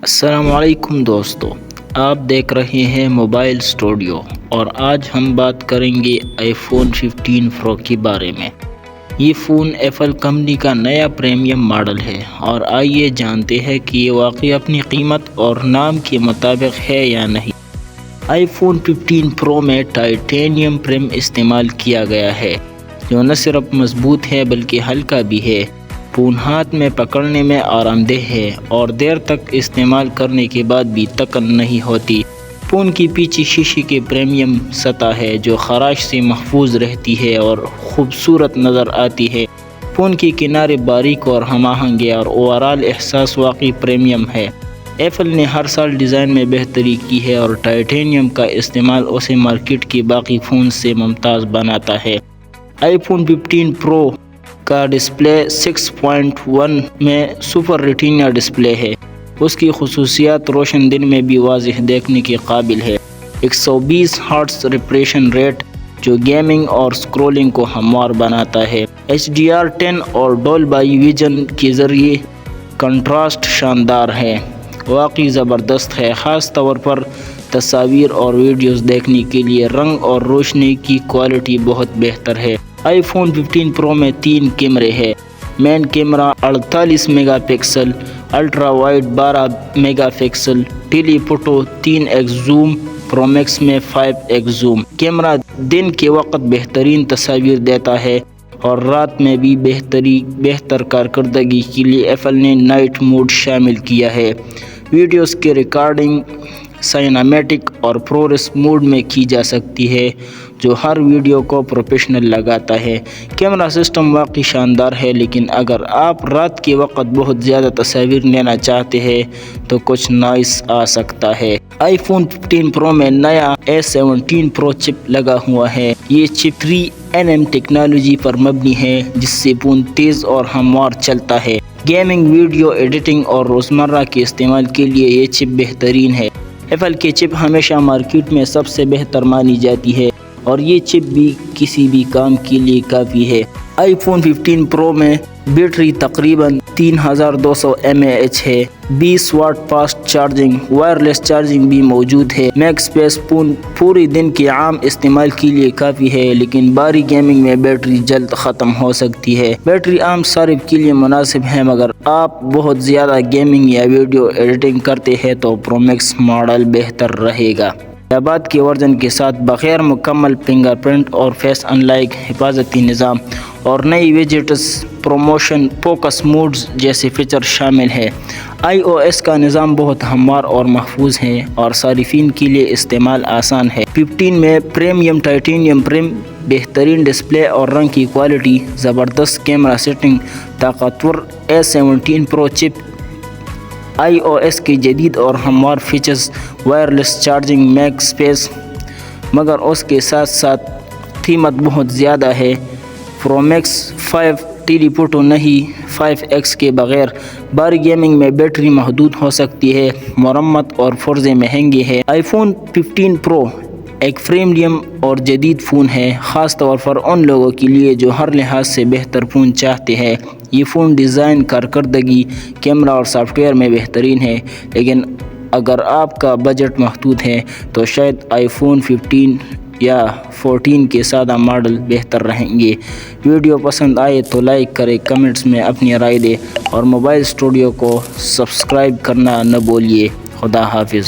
السلام علیکم دوستو، آپ دیکھ رہے ہیں موبائل اسٹوڈیو اور آج ہم بات کریں گے آئی فون 15 پرو کے بارے میں۔ یہ فون ایپل کمپنی کا نیا پریمیم ماڈل ہے اور آئیے جانتے ہیں کہ یہ واقعی اپنی قیمت اور نام کے مطابق ہے یا نہیں۔ آئی فون 15 پرو میں ٹائٹینیم فریم استعمال کیا گیا ہے جو نہ صرف مضبوط ہے بلکہ ہلکا بھی ہے۔ فون ہاتھ میں پکڑنے میں آرام دہ ہے اور دیر تک استعمال کرنے کے بعد بھی تکن نہیں ہوتی۔ فون کی پیچھے شیشے کی پریمیم سطح ہے جو خراش سے محفوظ رہتی ہے اور خوبصورت نظر آتی ہے۔ فون کی کنارے باریک اور ہم آہنگ اور اوورآل احساس واقعی پریمیم ہے۔ ایپل نے ہر سال ڈیزائن میں بہتری کی ہے اور ٹائٹینیم کا استعمال اسے مارکیٹ کے باقی فون سے ممتاز بناتا ہے۔ آئی فون 15 پرو کا ڈسپلے 6.1 میں سپر ریٹینا ڈسپلے ہے۔ اس کی خصوصیات روشن دن میں بھی واضح دیکھنے کے قابل ہے۔ 120 ہرٹز ریفریش ریٹ جو گیمنگ اور سکرولنگ کو ہموار بناتا ہے۔ HDR10 اور ڈولبی ویژن کے ذریعے کنٹراسٹ شاندار ہے، واقعی زبردست ہے، خاص طور پر تصاویر اور ویڈیوز دیکھنے کے لیے رنگ اور روشنی کی کوالٹی بہت بہتر ہے۔ آئی فون 15 پرو میں 3 کیمرے ہیں۔ Main camera 48 mega pixel, ultra wide 12 mega pixel, telephoto 3x zoom, pro max میں 5x زوم۔ کیمرہ دن کے وقت بہترین تصاویر دیتا ہے اور رات میں بھی بہتر کارکردگی کے لیے ایپل نے نائٹ موڈ شامل کیا ہے۔ ویڈیوز کی ریکارڈنگ سائنمیٹک اور پرورس موڈ میں کی جا سکتی ہے جو ہر ویڈیو کو پروفیشنل لگاتا ہے۔ کیمرہ سسٹم واقعی شاندار ہے، لیکن اگر آپ رات کے وقت بہت زیادہ تصاویر لینا چاہتے ہیں تو کچھ نوائز آ سکتا ہے۔ آئی فون 15 پرو میں نیا A17 پرو چپ لگا ہوا ہے۔ یہ چپ 3nm ٹیکنالوجی پر مبنی ہے جس سے فون تیز اور ہموار چلتا ہے۔ گیمنگ، ویڈیو ایڈیٹنگ اور روزمرہ کے استعمال کے لیے یہ چپ بہترین ہے۔ ایپل کی چپ ہمیشہ مارکیٹ میں سب سے بہتر مانی جاتی ہے اور یہ چپ بھی کسی بھی کام کے لیے کافی ہے۔ آئی فون 15 پرو میں بیٹری تقریباً 3200 mAh ہے۔ 20 what fast charging, wireless charging بھی موجود ہے۔ میکس اسپیس فون پورے دن کے عام استعمال کے لیے کافی ہے، لیکن بھاری گیمنگ میں بیٹری جلد ختم ہو سکتی ہے۔ بیٹری عام صارف کے لیے مناسب ہے، مگر آپ بہت زیادہ گیمنگ یا ویڈیو ایڈیٹنگ کرتے ہیں تو پرو میکس ماڈل بہتر رہے گا۔ بعد کے ورژن کے ساتھ بغیر مکمل فنگر پرنٹ اور فیس ان لائک حفاظتی نظام اور نئی ویجٹس، پروموشن، فوکس موڈز جیسے فیچر شامل ہے۔ iOS کا نظام بہت ہموار اور محفوظ ہے اور صارفین کے لیے استعمال آسان ہے۔ 15 میں پریمیم ٹائٹینیم فریم، بہترین ڈسپلے اور رنگ کی کوالٹی، زبردست کیمرہ سیٹنگ، طاقتور A17 پرو چپ، iOS کے جدید اور ہموار features, wireless charging, max space, مگر اس کے ساتھ ساتھ قیمت بہت زیادہ ہے۔ پرو میکس 5 ٹیلی فوٹو نہیں، 5x کے بغیر۔ بھاری گیمنگ میں بیٹری محدود ہو سکتی ہے، مرمت اور پرزے مہنگے ہیں۔ آئی فون 15 پرو ایک پریمیم اور جدید فون ہے، خاص طور پر ان لوگوں کے لیے جو ہر لحاظ سے بہتر فون چاہتے ہیں۔ یہ فون ڈیزائن، کارکردگی، کیمرہ اور سافٹ ویئر میں بہترین ہے، لیکن اگر آپ کا بجٹ محدود ہے تو شاید آئی فون 15 یا 14 کے سادہ ماڈل بہتر رہیں گے۔ ویڈیو پسند آئے تو لائک کریں، کمنٹس میں اپنی رائے دیں اور موبائل اسٹوڈیو کو سبسکرائب کرنا نہ بھولیے۔ خدا حافظ۔